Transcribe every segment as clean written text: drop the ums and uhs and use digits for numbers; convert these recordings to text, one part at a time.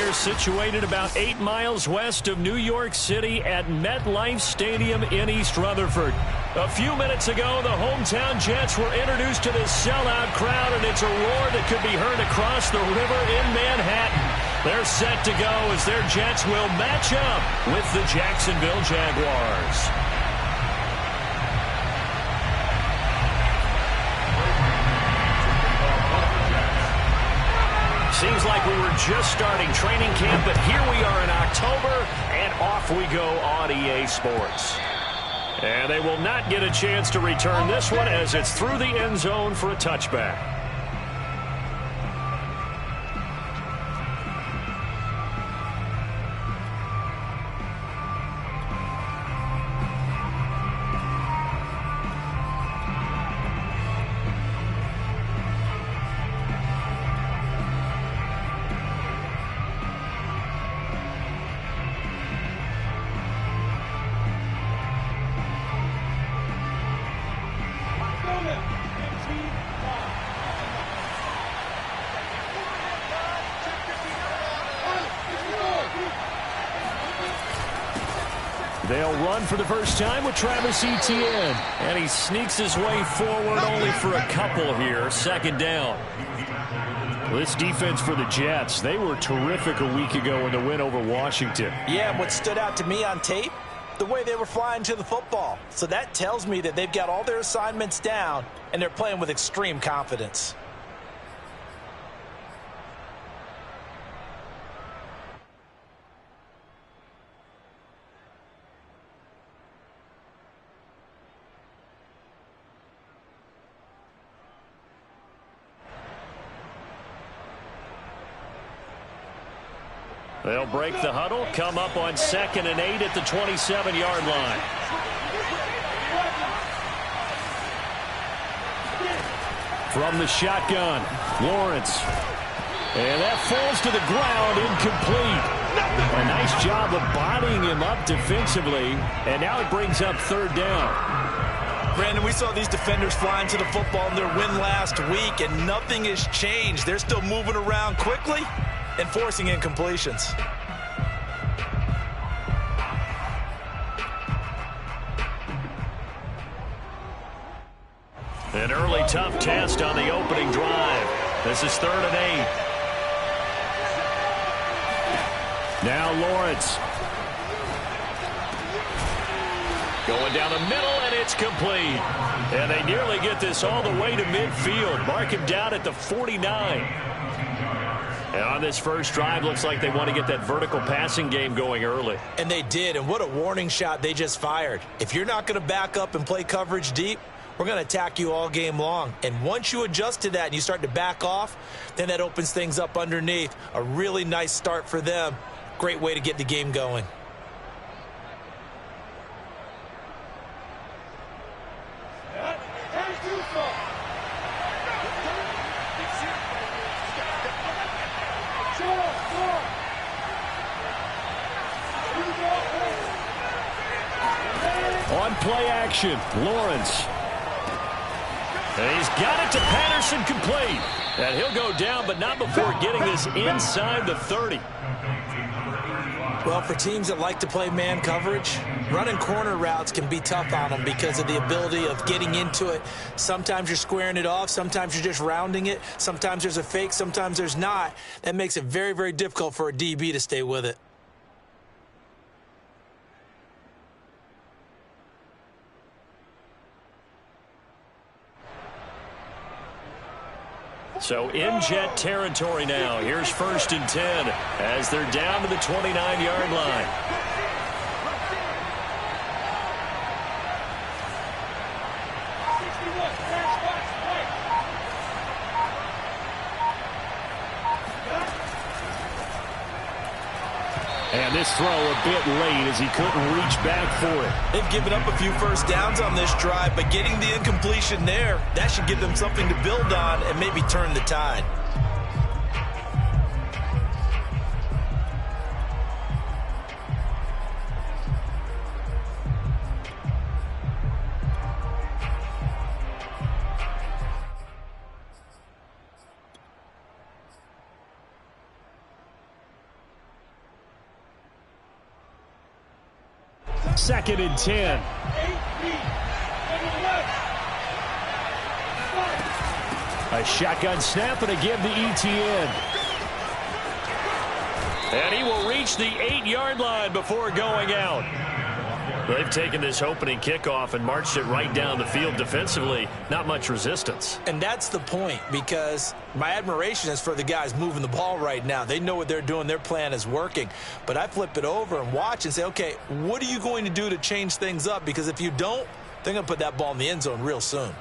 They're situated about 8 miles west of New York City at MetLife Stadium in East Rutherford. A few minutes ago, the hometown Jets were introduced to this sellout crowd, and it's a roar that could be heard across the river in Manhattan. They're set to go as their Jets will match up with the Jacksonville Jaguars. Seems like we were just starting training camp, but here we are in October, and off we go on EA Sports. And they will not get a chance to return this one as it's through the end zone for a touchback. They'll run for the first time with Travis Etienne. And he sneaks his way forward only for a couple here. Second down. This defense for the Jets, they were terrific a week ago in the win over Washington. Yeah, and what stood out to me on tape, the way they were flying to the football. So that tells me that they've got all their assignments down, and they're playing with extreme confidence. They'll break the huddle, come up on 2nd and 8 at the 27-yard line. From the shotgun, Lawrence. And that falls to the ground, incomplete. A nice job of bodying him up defensively, and now it brings up 3rd down. Brandon, we saw these defenders flying to the football in their win last week, and nothing has changed. They're still moving around quickly and forcing incompletions. An early tough test on the opening drive. This is 3rd and 8. Now Lawrence. Going down the middle, and it's complete. And they nearly get this all the way to midfield. Mark him down at the 49. And on this first drive, looks like they want to get that vertical passing game going early. And they did, and what a warning shot they just fired. If you're not going to back up and play coverage deep, we're going to attack you all game long. And once you adjust to that and you start to back off, then that opens things up underneath. A really nice start for them. Great way to get the game going. On play action, Lawrence. And he's got it to Patterson, complete. And he'll go down, but not before getting this inside the 30. Well, for teams that like to play man coverage, running corner routes can be tough on them because of the ability of getting into it. Sometimes you're squaring it off. Sometimes you're just rounding it. Sometimes there's a fake. Sometimes there's not. That makes it very, very difficult for a DB to stay with it. So in Jet territory now. Here's 1st and 10 as they're down to the 29-yard line. And this throw a bit late as he couldn't reach back for it. They've given up a few first downs on this drive, but getting the incompletion there, that should give them something to build on and maybe turn the tide. 2nd and 10. A shotgun snap and a give to Etienne. And he will reach the 8-yard line before going out. They've taken this opening kickoff and marched it right down the field defensively. Not much resistance. And that's the point, because my admiration is for the guys moving the ball right now. They know what they're doing. Their plan is working. But I flip it over and watch and say, okay, what are you going to do to change things up? Because if you don't, they're going to put that ball in the end zone real soon.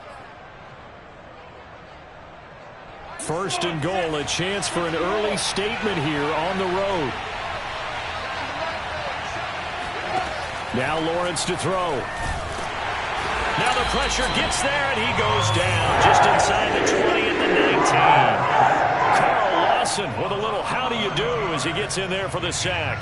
1st and goal, a chance for an early statement here on the road. Now Lawrence to throw. Now the pressure gets there, and he goes down just inside the 20 at the 19. Carl Lawson with a little how do you do as he gets in there for the sack.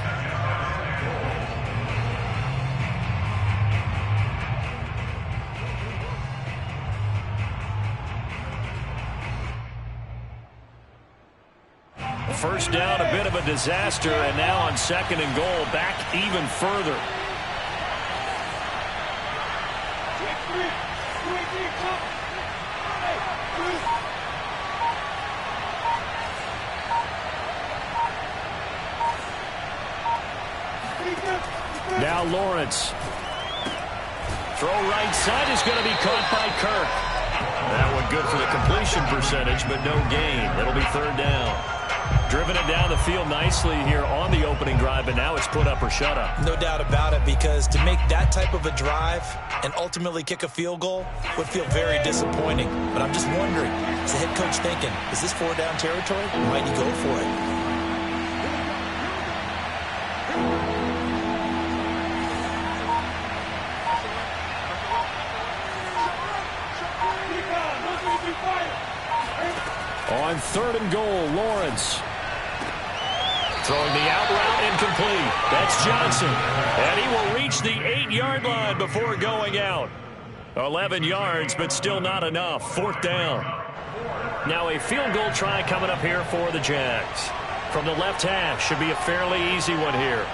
First down, a bit of a disaster, and now on 2nd and goal, back even further. Now Lawrence. Throw right side is going to be caught by Kirk. That one good for the completion percentage, but no gain. It'll be 3rd down. Driven it down the field nicely here on the opening drive, but now it's put up or shut up. No doubt about it, because to make that type of a drive and ultimately kick a field goal would feel very disappointing. But I'm just wondering, is the head coach thinking, is this 4-down territory? Might he go for it? On 3rd and goal, Lawrence. Throwing the out route incomplete. That's Johnson. And he will reach the 8-yard line before going out. 11 yards, but still not enough. 4th down. Now a field goal try coming up here for the Jags. From the left hash, should be a fairly easy one here.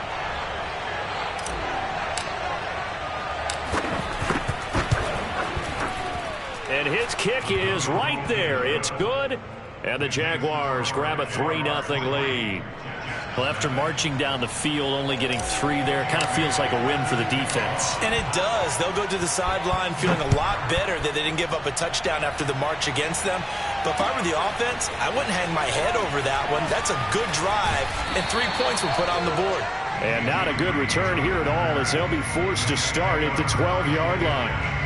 And his kick is right there. It's good. And the Jaguars grab a 3-0 lead. Well, after marching down the field, only getting 3 there, kind of feels like a win for the defense. And it does. They'll go to the sideline feeling a lot better that they didn't give up a touchdown after the march against them. But if I were the offense, I wouldn't hang my head over that one. That's a good drive, and 3 points were put on the board. And not a good return here at all, as they'll be forced to start at the 12-yard line.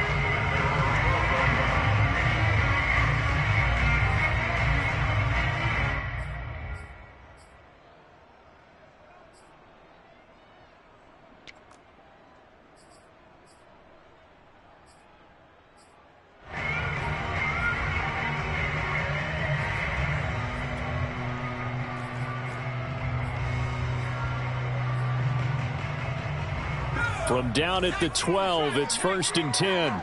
From down at the 12, it's 1st and 10.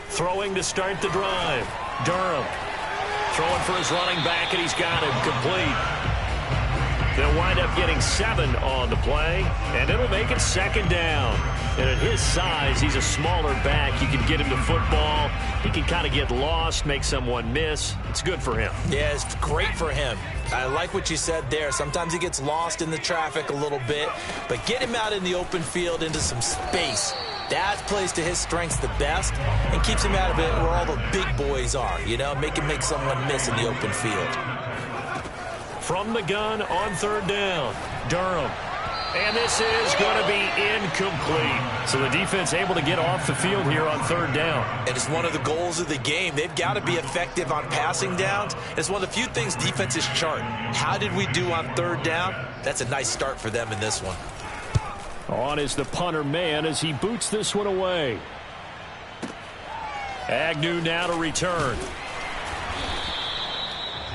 Throwing to start the drive. Durham throwing for his running back, and he's got him complete. They'll wind up getting 7 on the play, and it'll make it 2nd down. And at his size, he's a smaller back. You can get him the football. He can kind of get lost, make someone miss. It's good for him. Yeah, it's great for him. I like what you said there. Sometimes he gets lost in the traffic a little bit, but get him out in the open field into some space. That plays to his strengths the best and keeps him out of it where all the big boys are, you know, make him make someone miss in the open field. From the gun on 3rd down, Durham. And this is going to be incomplete. So the defense able to get off the field here on 3rd down. And it's one of the goals of the game. They've got to be effective on passing downs. It's one of the few things defenses chart. How did we do on 3rd down? That's a nice start for them in this one. On is the punter man as he boots this one away. Agnew now to return.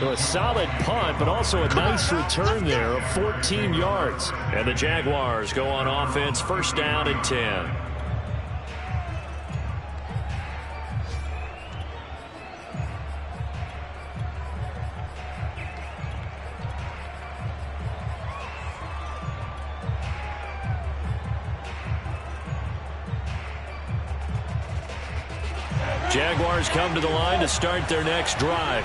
So a solid punt, but also a nice return there of 14 yards. And the Jaguars go on offense, 1st down and 10. Jaguars come to the line to start their next drive.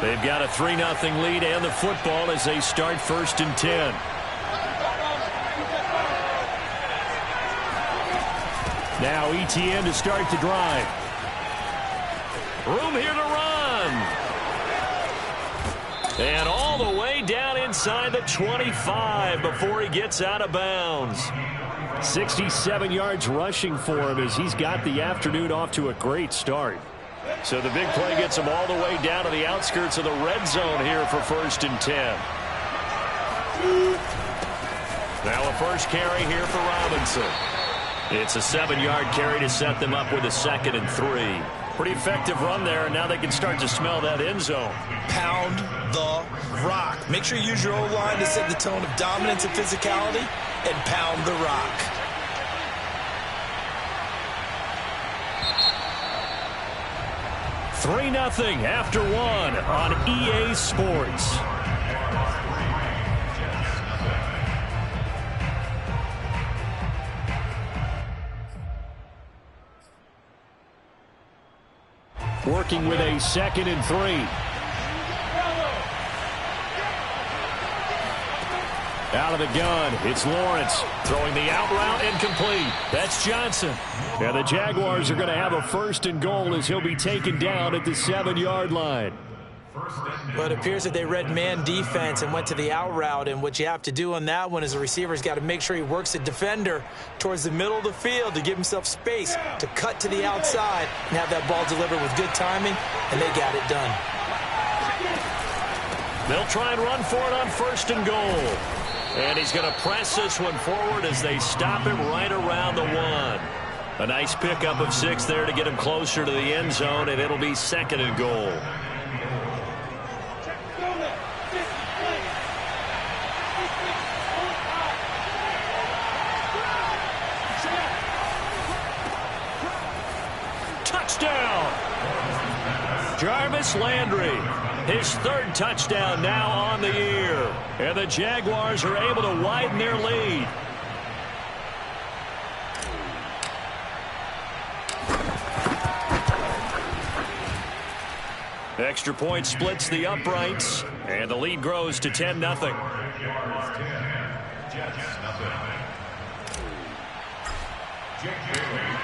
They've got a 3-0 lead and the football as they start 1st and 10. Now ETN to start the drive. Room here to run. And all the way down inside the 25 before he gets out of bounds. 67 yards rushing for him as he's got the afternoon off to a great start. So the big play gets him all the way down to the outskirts of the red zone here for 1st and 10. Now a first carry here for Robinson. It's a 7-yard carry to set them up with a 2nd and 3. Pretty effective run there, and now they can start to smell that end zone. Pound the rock. Make sure you use your O-line to set the tone of dominance and physicality, and pound the rock. Three 3-0 after 1 on EA Sports. Working with a 2nd and 3. Out of the gun, it's Lawrence. Throwing the out route, incomplete. That's Johnson. And the Jaguars are going to have a 1st and goal as he'll be taken down at the 7-yard line. Well, it appears that they read man defense and went to the out route, and what you have to do on that one is the receiver's got to make sure he works the defender towards the middle of the field to give himself space to cut to the outside and have that ball delivered with good timing, and they got it done. They'll try and run for it on 1st and goal. And he's going to press this one forward as they stop him right around the 1. A nice pickup of 6 there to get him closer to the end zone, and it'll be 2nd and goal. Touchdown! Jarvis Landry, his 3rd touchdown now on the year. And the Jaguars are able to widen their lead. Extra point splits the uprights, and the lead grows to 10-0.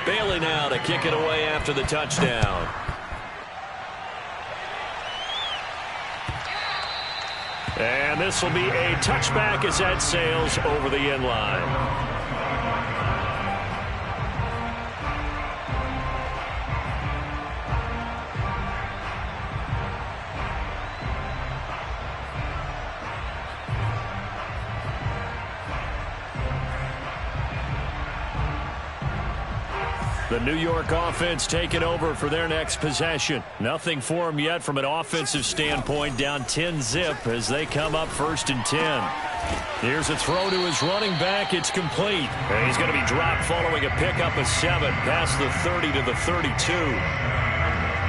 Bailey now to kick it away after the touchdown. And this will be a touchback as that sails over the end line. The New York offense taking over for their next possession. Nothing for them yet from an offensive standpoint, down 10-zip as they come up 1st and 10. Here's a throw to his running back. It's complete. And he's going to be dropped following a pickup of 7 past the 30 to the 32.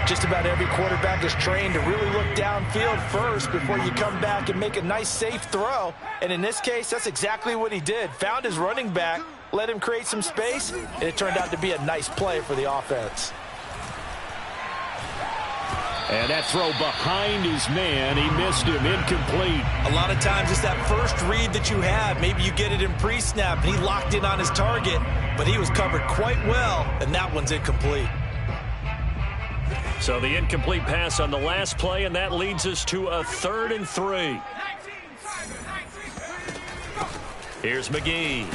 Just about every quarterback is trained to really look downfield first before you come back and make a nice, safe throw. And in this case, that's exactly what he did. Found his running back, let him create some space, and it turned out to be a nice play for the offense. And that throw behind his man, he missed him, incomplete. A lot of times it's that first read that you have. Maybe you get it in pre-snap, and he locked in on his target, but he was covered quite well, and that one's incomplete. So the incomplete pass on the last play, and that leads us to a 3rd and 3. Here's McGee.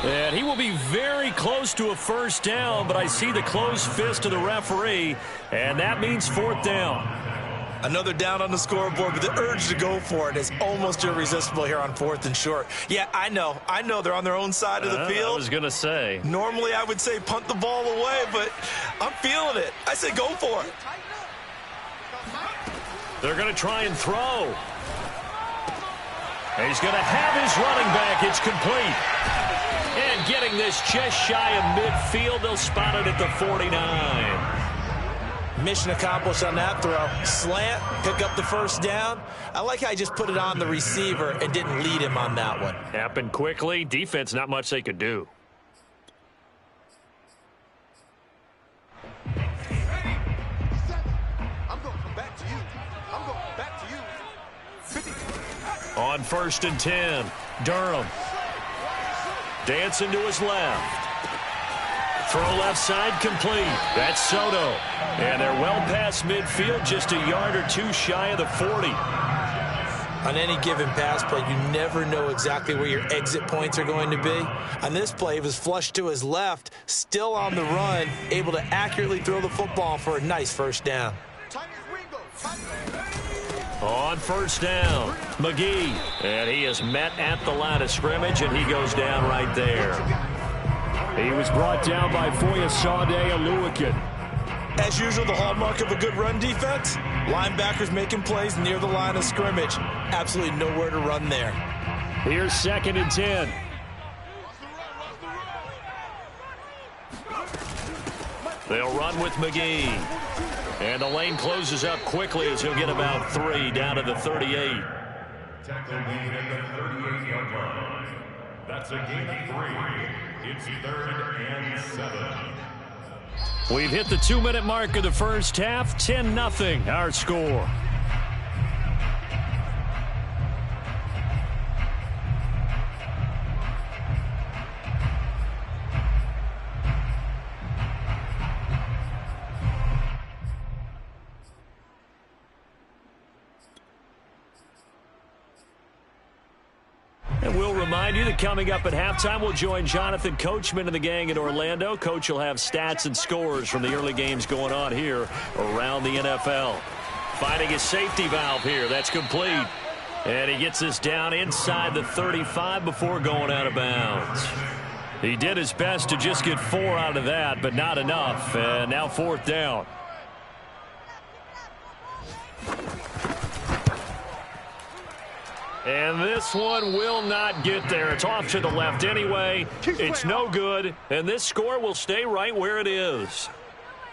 And he will be very close to a 1st down, but I see the closed fist of the referee, and that means 4th down. Another down on the scoreboard, but the urge to go for it is almost irresistible here on 4th and short. Yeah, I know they're on their own side of the field. I was going to say. Normally I would say punt the ball away, but I'm feeling it. I say go for it. They're going to try and throw. And he's going to have his running back. It's complete. And getting this just shy of midfield, they'll spot it at the 49. Mission accomplished on that throw. Slant, pick up the 1st down. I like how he just put it on the receiver and didn't lead him on that one. Happened quickly. Defense, not much they could do. On 1st and 10, Durham. Dancing to his left. Throw left side complete. That's Soto. And they're well past midfield, just a yard or two shy of the 40. On any given pass play, you never know exactly where your exit points are going to be. On this play, it was flushed to his left, still on the run, able to accurately throw the football for a nice first down. On 1st down, McGee. And he is met at the line of scrimmage, and he goes down right there. He was brought down by Foyesade Oluwakin. As usual, the hallmark of a good run defense, linebackers making plays near the line of scrimmage. Absolutely nowhere to run there. Here's 2nd and 10. They'll run with McGee. And the lane closes up quickly as he'll get about 3 down to the 38. Tackle made at the 38-yard line. That's a gain of 3. It's 3rd and 7. We've hit the 2-minute mark of the first half. 10-0 our score. And we'll remind you that coming up at halftime, we'll join Jonathan Coachman and the gang in Orlando. Coach will have stats and scores from the early games going on here around the NFL. Finding his safety valve here. That's complete. And he gets us down inside the 35 before going out of bounds. He did his best to just get 4 out of that, but not enough. And now 4th down. And this one will not get there. It's off to the left anyway. It's no good. And this score will stay right where it is.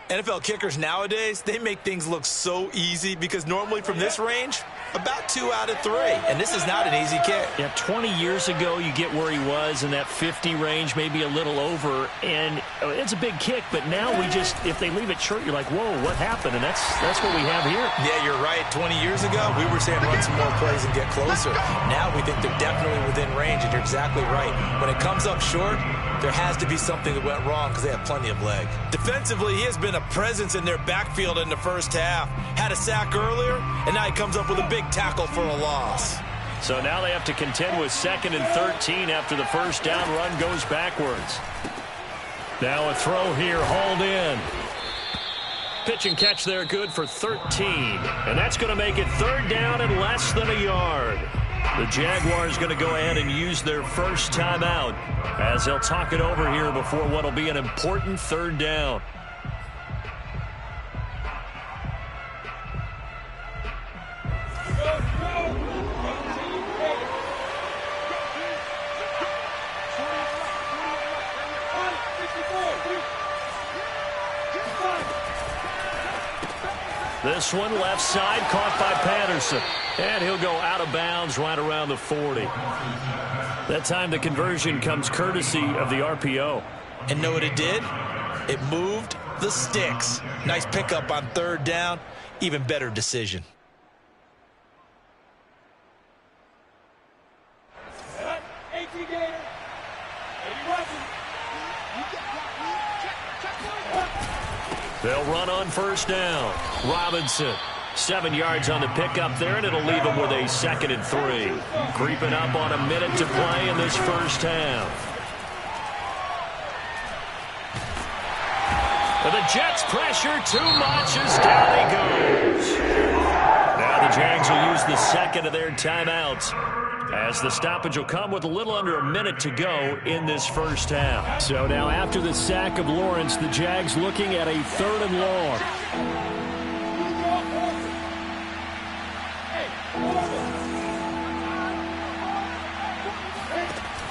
NFL kickers nowadays, they make things look so easy because normally from this range, about 2 out of 3. And this is not an easy kick. Yeah, 20 years ago, you get where he was in that 50 range, maybe a little over. And it's a big kick, but now we just, if they leave it short, you're like, whoa, what happened? And that's what we have here. Yeah, you're right. 20 years ago, we were saying run some more plays and get closer. Now we think they're definitely within range, and you're exactly right. When it comes up short, there has to be something that went wrong because they have plenty of leg. Defensively, he has been a presence in their backfield in the first half. Had a sack earlier, and now he comes up with a big tackle for a loss. So now they have to contend with 2nd and 13 after the first down run goes backwards. Now a throw here, hauled in. Pitch and catch there, good for 13. And that's going to make it 3rd down and less than a yard. The Jaguars going to go ahead and use their first timeout as they'll talk it over here before what will be an important 3rd down. This one left side caught by Patterson. And he'll go out of bounds right around the 40. That time the conversion comes courtesy of the RPO. And know what it did? It moved the sticks. Nice pickup on 3rd down. Even better decision. They'll run on 1st down. Robinson. 7 yards on the pickup there, and it'll leave them with a 2nd and 3. Creeping up on a minute to play in this first half. And the Jets pressure too much as down he goes. Now the Jags will use the 2nd of their timeouts as the stoppage will come with a little under a minute to go in this first half. So now after the sack of Lawrence, the Jags looking at a 3rd and long.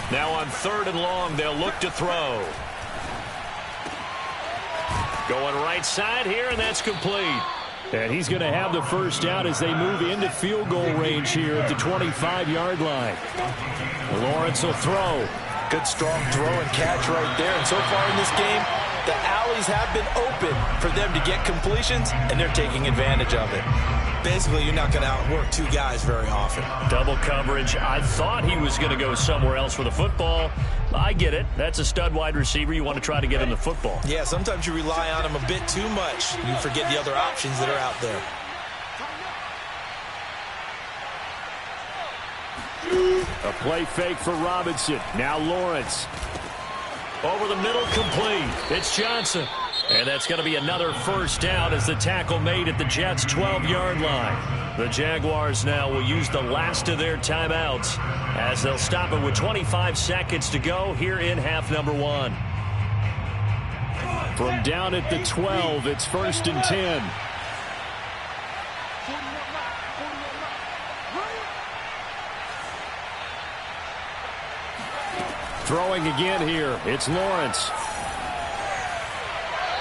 Now on 3rd and long, they'll look to throw. Going right side here, and that's complete. And he's going to have the first down as they move into field goal range here at the 25-yard line. Lawrence will throw. Good strong throw and catch right there. And so far in this game, The alleys have been open for them to get completions, and they're taking advantage of it. Basically, you're not going to outwork two guys very often. Double coverage. I thought he was going to go somewhere else with a football. I get it. That's a stud wide receiver. You want to try to get him the football. Yeah, sometimes you rely on him a bit too much. You forget the other options that are out there. A play fake for Robinson. Now Lawrence. Over the middle, complete. It's Johnson. And that's going to be another first down as the tackle made at the Jets' 12-yard line. The Jaguars now will use the last of their timeouts as they'll stop it with 25 seconds to go here in half number one. From down at the 12, it's 1st and 10. Throwing again here, it's Lawrence.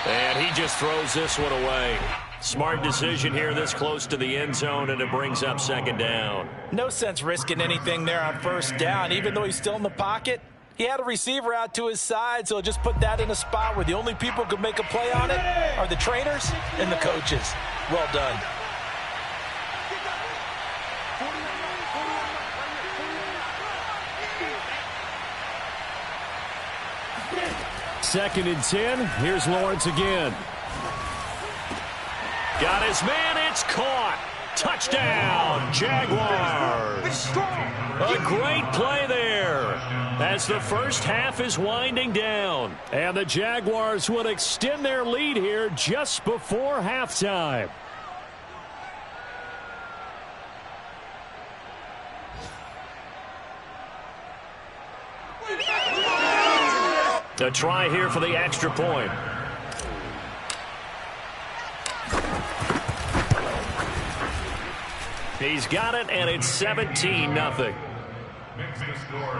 And he just throws this one away. Smart decision here this close to the end zone, and it brings up 2nd down. No sense risking anything there on 1st down. Even though he's still in the pocket, he had a receiver out to his side, so just put that in a spot where the only people who could make a play on it are the trainers and the coaches. Well done. Second and 10. Here's Lawrence again. Got his man. It's caught. Touchdown, Jaguars. A great play there as the first half is winding down. And the Jaguars will extend their lead here just before halftime. A try here for the extra point. He's got it, and it's 17-0. Makes the score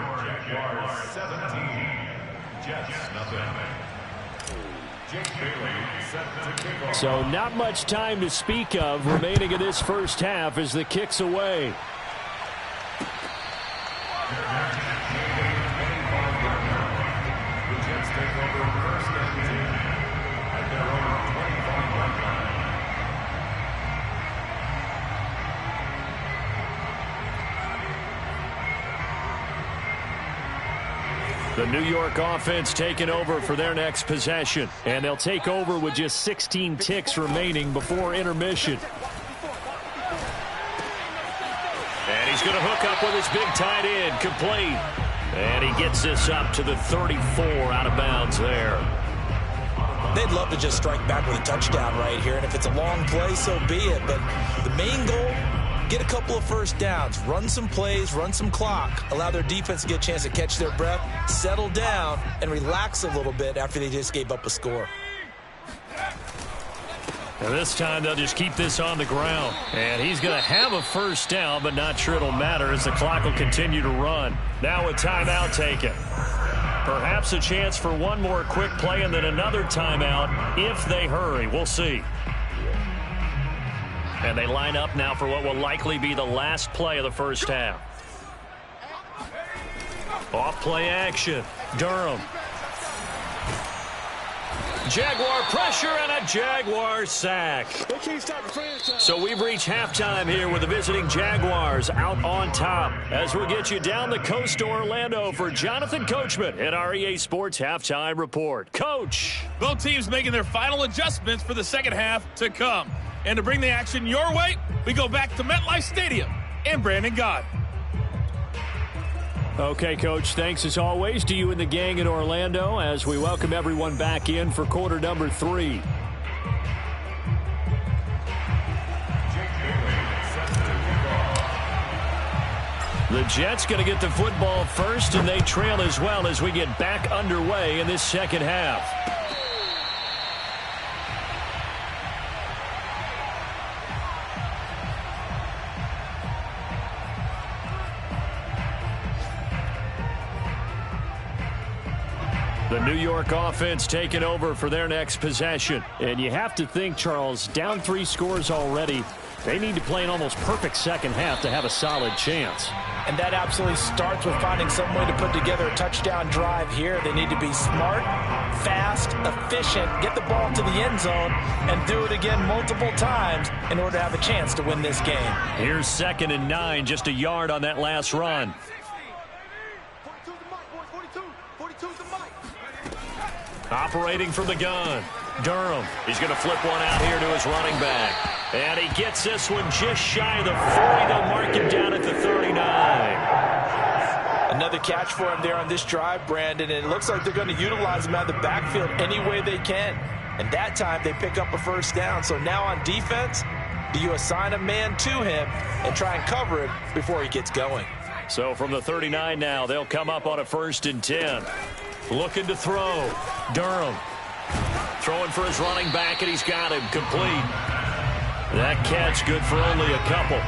Jaguars 17, Jets nothing. Jake Bailey set to kick off. So not much time to speak of remaining in this first half as the kick's away. The New York offense taking over for their next possession. And they'll take over with just 16 ticks remaining before intermission. And he's going to hook up with his big tight end, complete. And he gets this up to the 34 out of bounds there. They'd love to just strike back with a touchdown right here. And if it's a long play, so be it. But the main goal, get a couple of first downs, run some plays, run some clock, allow their defense to get a chance to catch their breath, settle down, and relax a little bit after they just gave up a score. And this time they'll just keep this on the ground. And he's going to have a first down, but not sure it'll matter as the clock will continue to run. Now a timeout taken. Perhaps a chance for one more quick play and then another timeout if they hurry. We'll see. And they line up now for what will likely be the last play of the first half. Off play action. Durham. Jaguar pressure and a Jaguar sack. So we've reached halftime here with the visiting Jaguars out on top. As we'll get you down the coast to Orlando for Jonathan Coachman at our EA Sports Halftime Report. Coach. Both teams making their final adjustments for the second half to come. And to bring the action your way, we go back to MetLife Stadium and Brandon Gott. Okay, Coach, thanks as always to you and the gang in Orlando as we welcome everyone back in for quarter number 3. The Jets going to get the football first, and they trail as well as we get back underway in this second half. The New York offense taking over for their next possession. And you have to think, Charles, down 3 scores already. They need to play an almost perfect second half to have a solid chance. And that absolutely starts with finding some way to put together a touchdown drive here. They need to be smart, fast, efficient, get the ball to the end zone, and do it again multiple times in order to have a chance to win this game. Here's 2nd and 9, just a yard on that last run. Operating from the gun, Durham. He's going to flip one out here to his running back. And he gets this one just shy of the 40. They'll mark him down at the 39. Another catch for him there on this drive, Brandon, and it looks like they're going to utilize him out of the backfield any way they can. And that time they pick up a first down. So now on defense, do you assign a man to him and try and cover it before he gets going? So from the 39 now, they'll come up on a 1st and 10. Looking to throw. Durham throwing for his running back, and he's got him complete. That catch good for only a couple.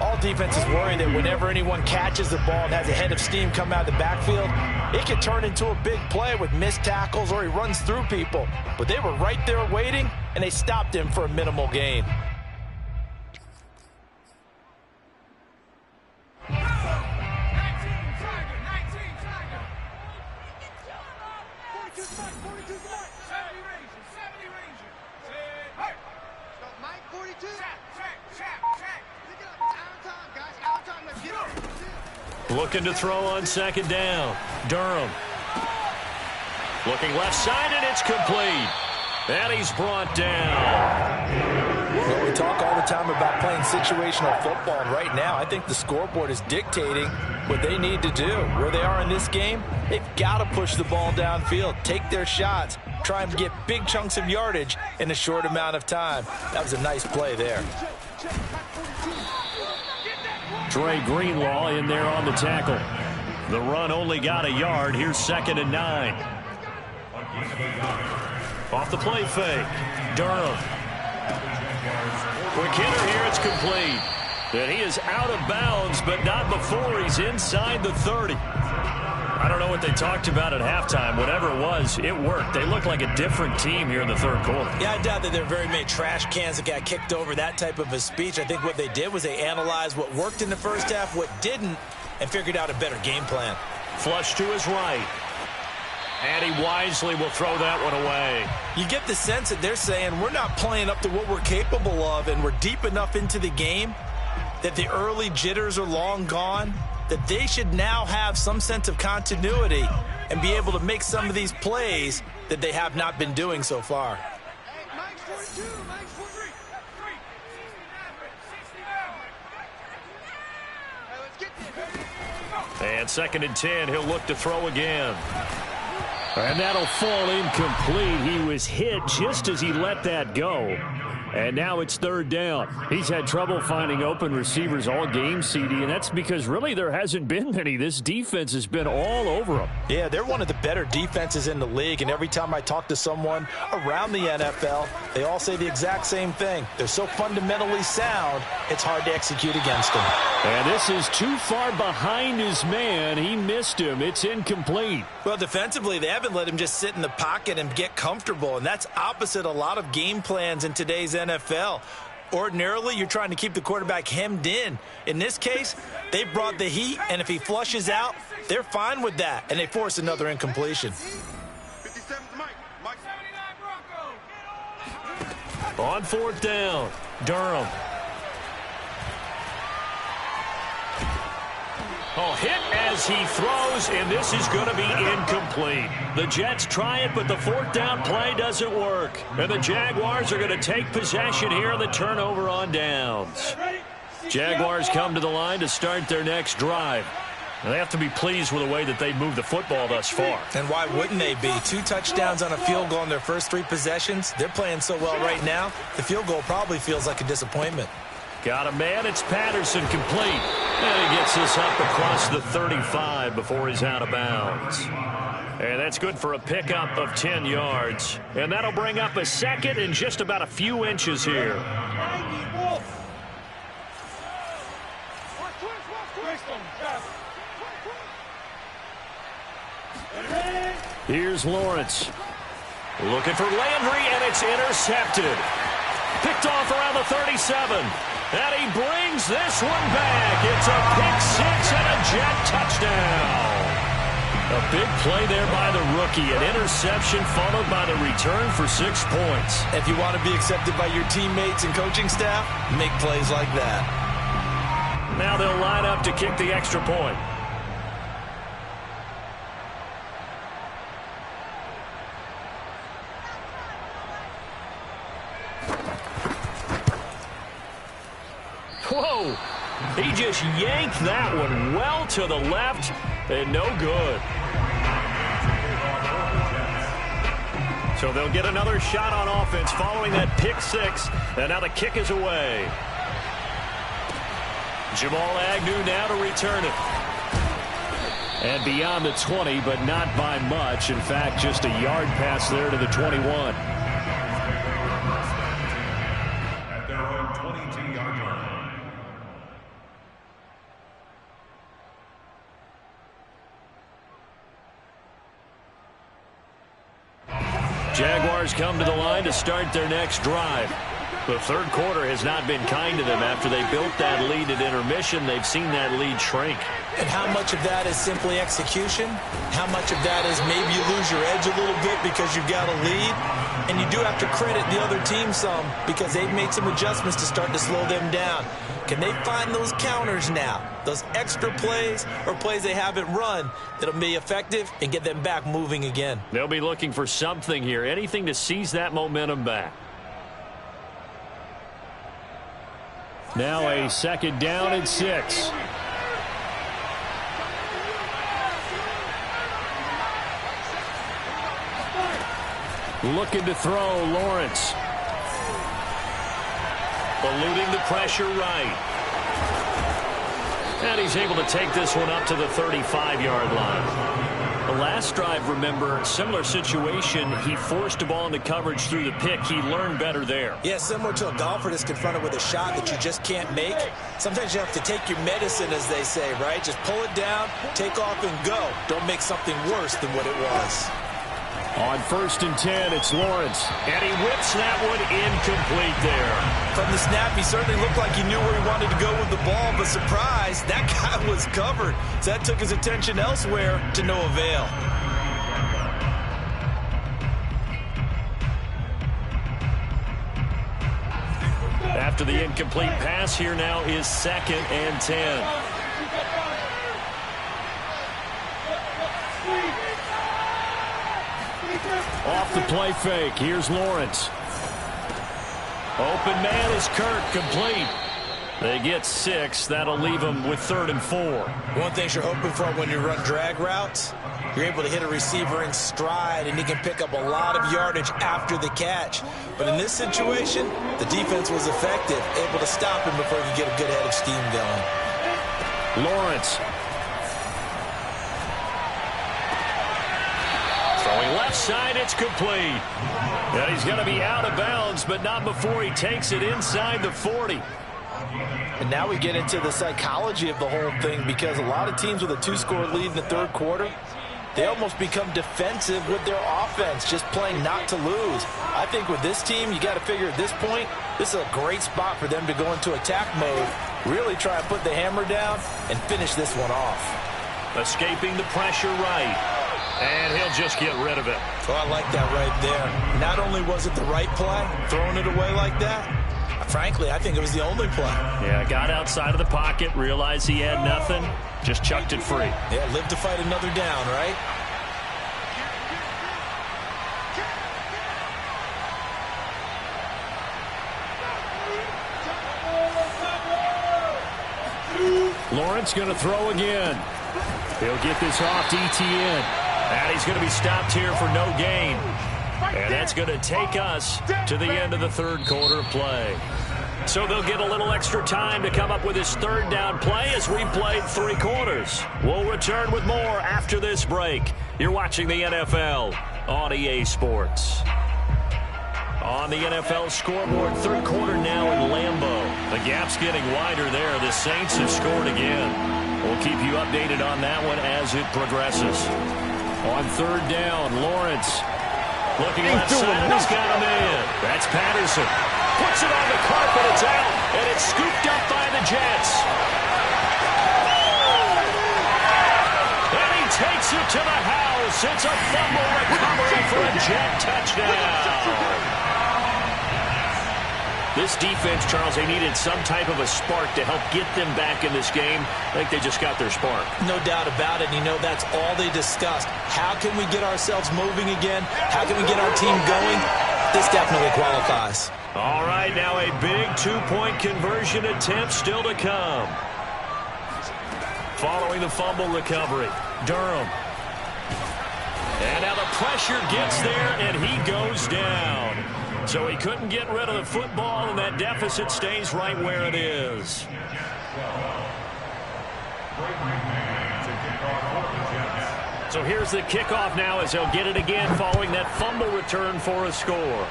All defenses worry that whenever anyone catches the ball and has a head of steam come out of the backfield, it can turn into a big play with missed tackles or he runs through people. But they were right there waiting, and they stopped him for a minimal gain. Looking to throw on 2nd down. Durham. Looking left side, and it's complete. And he's brought down. Well, we talk all the time about playing situational football, and right now I think the scoreboard is dictating what they need to do. Where they are in this game, they've got to push the ball downfield, take their shots, try and get big chunks of yardage in a short amount of time. That was a nice play there. Trey Greenlaw in there on the tackle. The run only got a yard. Here's 2nd and 9. Off the play fake. Durham. Quick hitter here. It's complete. And he is out of bounds, but not before he's inside the 30. I don't know what they talked about at halftime. Whatever it was, it worked. They look like a different team here in the 3rd quarter. Yeah, I doubt that there are very many trash cans that got kicked over, that type of a speech. I think what they did was they analyzed what worked in the first half, what didn't, and figured out a better game plan. Flush to his right. And he wisely will throw that one away. You get the sense that they're saying we're not playing up to what we're capable of, and we're deep enough into the game that the early jitters are long gone, that they should now have some sense of continuity and be able to make some of these plays that they have not been doing so far. And 2nd and 10, he'll look to throw again. And that'll fall incomplete. He was hit just as he let that go. And now it's 3rd down. He's had trouble finding open receivers all game, CD, and that's because really there hasn't been many. This defense has been all over them. Yeah, they're one of the better defenses in the league, and every time I talk to someone around the NFL, they all say the exact same thing. They're so fundamentally sound, it's hard to execute against them. And this is too far behind his man. He missed him. It's incomplete. Well, defensively, they haven't let him just sit in the pocket and get comfortable, and that's opposite a lot of game plans in today's NFL. Ordinarily, you're trying to keep the quarterback hemmed in. In this case, they brought the heat, and if he flushes out, they're fine with that, and they force another incompletion. On 4th down, Durham. Oh, hit as he throws, and this is going to be incomplete. The Jets try it, but the 4th down play doesn't work. And the Jaguars are going to take possession here on the turnover on downs. Jaguars come to the line to start their next drive. And they have to be pleased with the way that they moved the football thus far. And why wouldn't they be? 2 touchdowns on a field goal in their first 3 possessions. They're playing so well right now, the field goal probably feels like a disappointment. Got a man. It's Patterson complete. And he gets this up across the 35 before he's out of bounds. And that's good for a pickup of 10 yards. And that'll bring up a 2nd and just about a few inches here. Here's Lawrence. Looking for Landry, and it's intercepted. Picked off around the 37. And he brings this one back. It's a pick six and a Jet touchdown. A big play there by the rookie. An interception followed by the return for 6 points. If you want to be accepted by your teammates and coaching staff, make plays like that. Now they'll line up to kick the extra point. Whoa! He just yanked that one well to the left and no good. So they'll get another shot on offense following that pick six. And now the kick is away. Jamal Agnew now to return it. And beyond the 20, but not by much. In fact, just a yard pass there to the 21. At their own 22-yard line. Jaguars come to the line to start their next drive. The third quarter has not been kind to them. After they built that lead at intermission, they've seen that lead shrink. And how much of that is simply execution? How much of that is maybe you lose your edge a little bit because you've got a lead? And you do have to credit the other team some because they've made some adjustments to start to slow them down. Can they find those counters now? Those extra plays or plays they haven't run that'll be effective and get them back moving again. They'll be looking for something here, anything to seize that momentum back. Now a second down and 6. Looking to throw, Lawrence. Eluding the pressure right. And he's able to take this one up to the 35-yard line. The last drive, remember, similar situation. He forced a ball into coverage through the pick. He learned better there. Yeah, similar to a golfer that's confronted with a shot that you just can't make. Sometimes you have to take your medicine, as they say, right? Just pull it down, take off, and go. Don't make something worse than what it was. On 1st and 10, it's Lawrence. And he whips that one incomplete there. From the snap, he certainly looked like he knew where he wanted to go with the ball, but surprise, that guy was covered. So that took his attention elsewhere to no avail. After the incomplete pass, here now is 2nd and 10. Off the play fake, here's Lawrence. Open man is Kirk, complete. They get 6. That'll leave them with 3rd and 4. One thing you're hoping for when you run drag routes, you're able to hit a receiver in stride, and he can pick up a lot of yardage after the catch. But in this situation, the defense was effective, able to stop him before he could get a good head of steam going. Lawrence. Throwing left side, it's complete. And he's going to be out of bounds, but not before he takes it inside the 40. And now we get into the psychology of the whole thing, because a lot of teams with a 2-score lead in the third quarter, they almost become defensive with their offense, just playing not to lose. I think with this team, you got to figure at this point, this is a great spot for them to go into attack mode, really try and put the hammer down and finish this one off. Escaping the pressure right. And he'll just get rid of it. Oh, I like that right there. Not only was it the right play, throwing it away like that, frankly, I think it was the only play. Yeah, got outside of the pocket, realized he had nothing, just chucked it free. Yeah, live to fight another down, right? Lawrence going to throw again. He'll get this off to Etienne. And he's going to be stopped here for no gain. And that's going to take us to the end of the third quarter play. So they'll get a little extra time to come up with his third down play as we played 3 quarters. We'll return with more after this break. You're watching the NFL on EA Sports. On the NFL scoreboard, third quarter now in Lambeau. The gap's getting wider there. The Saints have scored again. We'll keep you updated on that one as it progresses. On third down, Lawrence looking left side, and he's got a man. That's Patterson. puts it on the carpet. It's out, and it's scooped up by the Jets. And he takes it to the house. It's a fumble recovery for a Jet touchdown. This defense, Charles, they needed some type of a spark to help get them back in this game. I think they just got their spark. No doubt about it. You know, that's all they discussed. How can we get ourselves moving again? How can we get our team going? This definitely qualifies. All right, now a big two-point conversion attempt still to come. Following the fumble recovery, Durham. And now the pressure gets there, and he goes down. So he couldn't get rid of the football, and that deficit stays right where it is. So here's the kickoff now as they'll get it again following that fumble return for a score.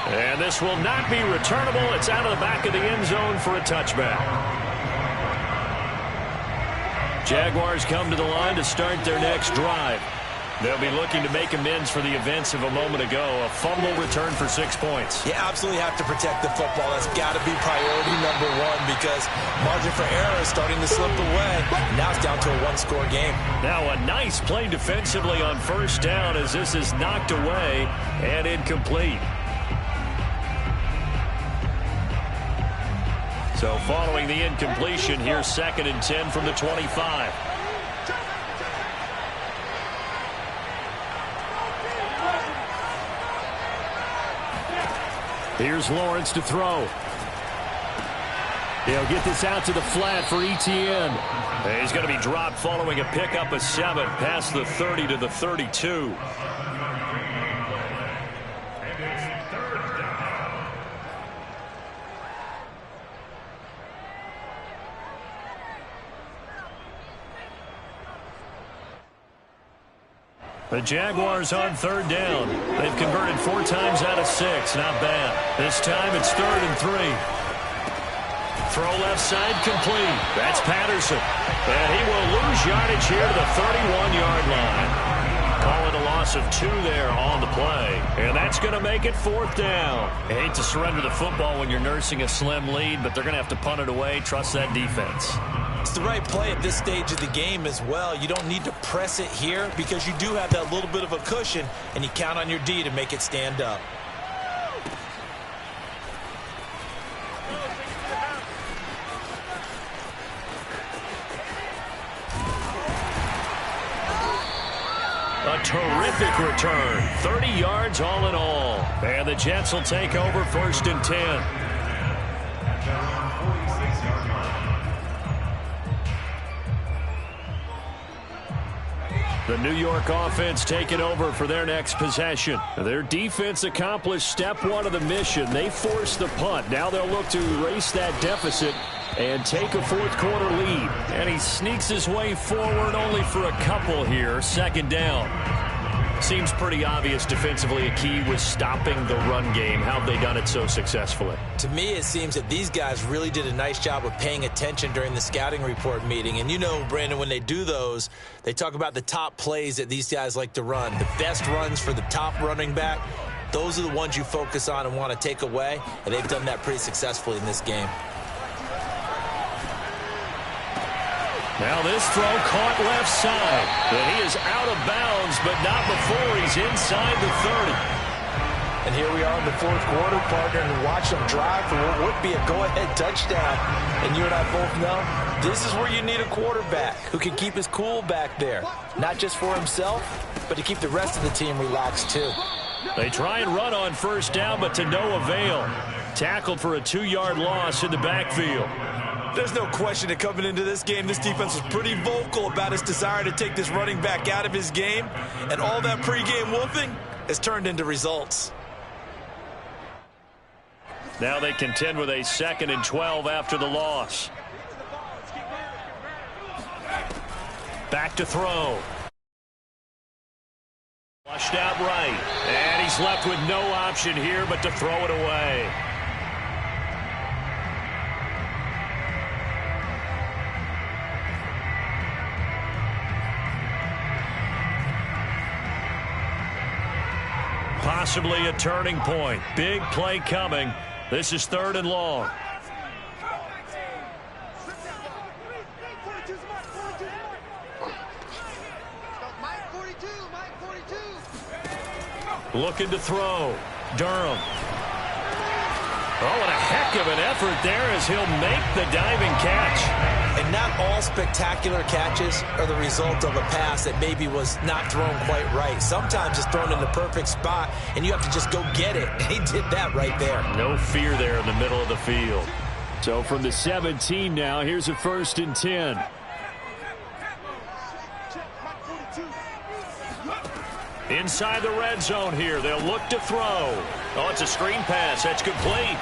And this will not be returnable. It's out of the back of the end zone for a touchback. Jaguars come to the line to start their next drive. They'll be looking to make amends for the events of a moment ago. A fumble return for 6 points. You absolutely have to protect the football. That's got to be priority number one because margin for error is starting to slip away. Now it's down to a one-score game. Now a nice play defensively on first down as this is knocked away and incomplete. So following the incompletion, here's 2nd and 10 from the 25. Here's Lawrence to throw. He'll get this out to the flat for Etienne. And he's going to be dropped following a pickup of 7 past the 30 to the 32. The Jaguars on 3rd down. They've converted 4 times out of 6. Not bad. This time it's 3rd and 3. Throw left side complete. That's Patterson. And he will lose yardage here to the 31-yard line. Call it a loss of 2 there on the play. And that's going to make it 4th down. I hate to surrender the football when you're nursing a slim lead, but they're going to have to punt it away. Trust that defense. It's the right play at this stage of the game as well. You don't need to press it here because you do have that little bit of a cushion, and you count on your D to make it stand up. A terrific return. 30 yards all in all. And the Jets will take over 1st and 10. The New York offense taking over for their next possession. Their defense accomplished step 1 of the mission. They forced the punt. Now they'll look to erase that deficit and take a 4th quarter lead. And he sneaks his way forward only for a couple here. 2nd down. Seems pretty obvious defensively a key was stopping the run game. How have they done it so successfully? To me, it seems that these guys really did a nice job of paying attention during the scouting report meeting. And you know, Brandon, when they do those, they talk about the top plays that these guys like to run. The best runs for the top running back, those are the ones you focus on and want to take away. And they've done that pretty successfully in this game. Now this throw caught left side. And he is out of bounds, but not before he's inside the 30. And here we are in the 4th quarter, partner, and watch them drive for what would be a go-ahead touchdown. And you and I both know this is where you need a quarterback who can keep his cool back there. Not just for himself, but to keep the rest of the team relaxed too. They try and run on 1st down, but to no avail. Tackled for a 2-yard loss in the backfield. There's no question that coming into this game, this defense was pretty vocal about its desire to take this running back out of his game. And all that pregame wolfing has turned into results. Now they contend with a 2nd and 12 after the loss. Back to throw. Flushed out right. And he's left with no option here but to throw it away. possibly a turning point. Big play coming. This is 3rd and long. Looking to throw. Durham. Oh, and a heck of an effort there as he'll make the diving catch. And not all spectacular catches are the result of a pass that maybe was not thrown quite right. Sometimes it's thrown in the perfect spot, and you have to just go get it. And he did that right there. No fear there in the middle of the field. So from the 17 now, here's a 1st and 10. Inside the red zone here. They'll look to throw. Oh, it's a screen pass. That's complete.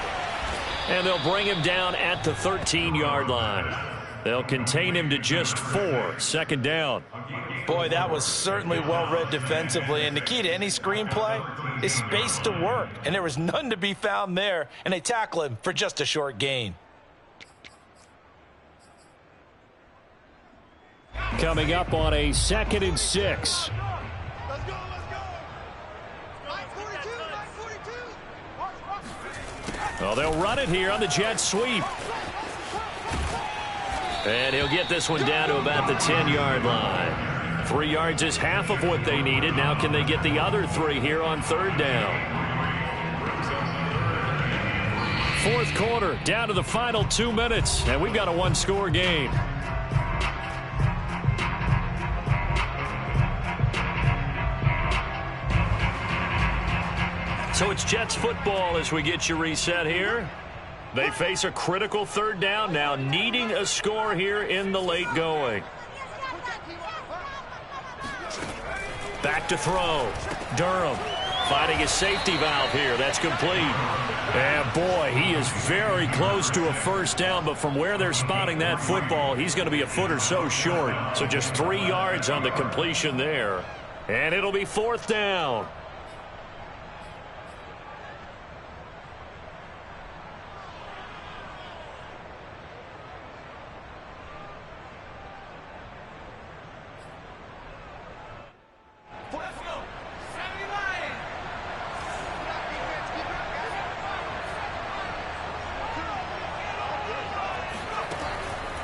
And they'll bring him down at the 13-yard line. They'll contain him to just 4. 2nd down. Boy, that was certainly well-read defensively. And the key to any screenplay is space to work. And there was none to be found there. And they tackle him for just a short gain. Coming up on a 2nd and 6. Well, they'll run it here on the jet sweep. And he'll get this one down to about the 10-yard line. 3 yards is half of what they needed. Now can they get the other 3 here on 3rd down? 4th quarter, down to the final 2 minutes. And we've got a 1-score game. So it's Jets football as we get you reset here. They face a critical 3rd down now, needing a score here in the late going. Back to throw. Durham finding his safety valve here. That's complete. And boy, he is very close to a 1st down, but from where they're spotting that football, he's going to be a foot or so short. So just 3 yards on the completion there. And it'll be 4th down.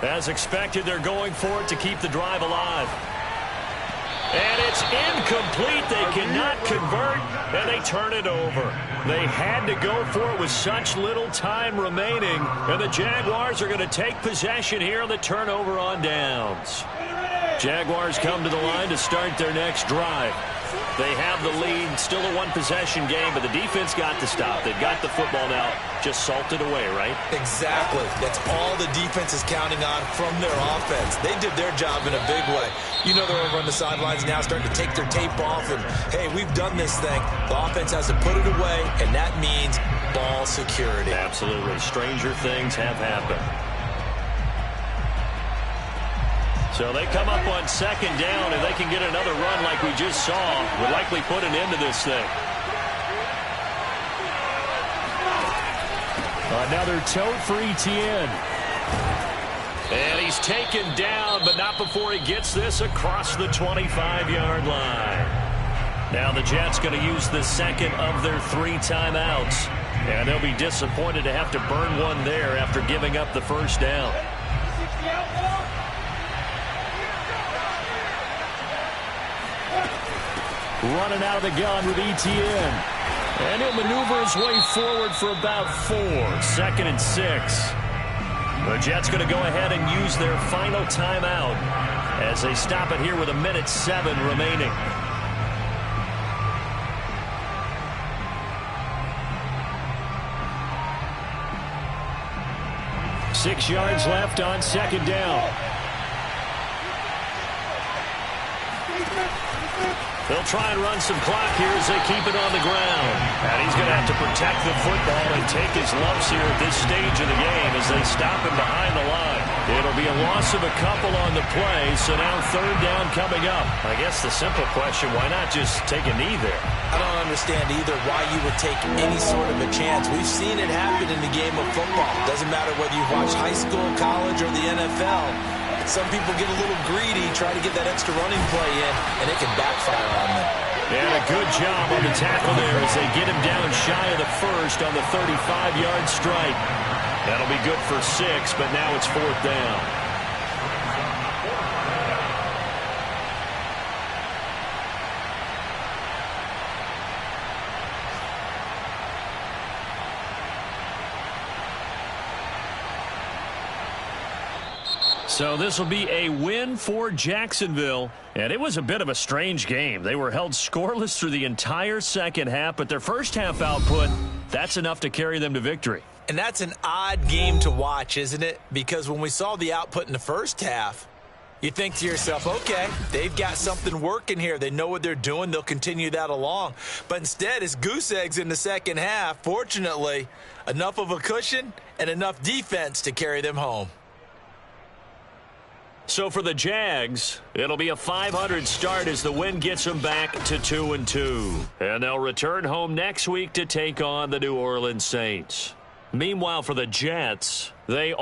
As expected, they're going for it to keep the drive alive. And it's incomplete. They cannot convert, and they turn it over. They had to go for it with such little time remaining, and the Jaguars are going to take possession here on the turnover on downs. Jaguars come to the line to start their next drive. They have the lead, still a 1-possession game, but the defense got to stop. They've got the football now, just salted away, right? Exactly. That's all the defense is counting on from their offense. They did their job in a big way. You know they're over on the sidelines now starting to take their tape off, and, hey, we've done this thing. The offense has to put it away, and that means ball security. Absolutely. Stranger things have happened. So they come up on 2nd down, and they can get another run like we just saw. Would likely put an end to this thing. Another tote for Etienne. And he's taken down, but not before he gets this across the 25-yard line. Now the Jets going to use the 2nd of their 3 timeouts. And they'll be disappointed to have to burn one there after giving up the 1st down. Running out of the gun with Etienne. And he'll maneuver his way forward for about 4. 2nd and 6. The Jets going to go ahead and use their final timeout as they stop it here with 1:07 remaining. Six yards left on 2nd down. They'll try and run some clock here as they keep it on the ground. And he's going to have to protect the football and take his lumps here at this stage of the game as they stop him behind the line. It'll be a loss of a couple on the play, so now 3rd down coming up. I guess the simple question, why not just take a knee there? I don't understand either why you would take any sort of a chance. We've seen it happen in the game of football. Doesn't matter whether you watch high school, college, or the NFL. Some people get a little greedy, try to get that extra running play in, and it can backfire on them. And a good job on the tackle there as they get him down shy of the first on the 35-yard strike. That'll be good for 6, but now it's 4th down. So this will be a win for Jacksonville. And it was a bit of a strange game. They were held scoreless through the entire second half, but their first half output, that's enough to carry them to victory. And that's an odd game to watch, isn't it? Because when we saw the output in the first half, you think to yourself, okay, they've got something working here. They know what they're doing. They'll continue that along. But instead, it's goose eggs in the second half. Fortunately, enough of a cushion and enough defense to carry them home. So for the Jags, it'll be a .500 start as the win gets them back to 2-2. And they'll return home next week to take on the New Orleans Saints. Meanwhile, for the Jets, they all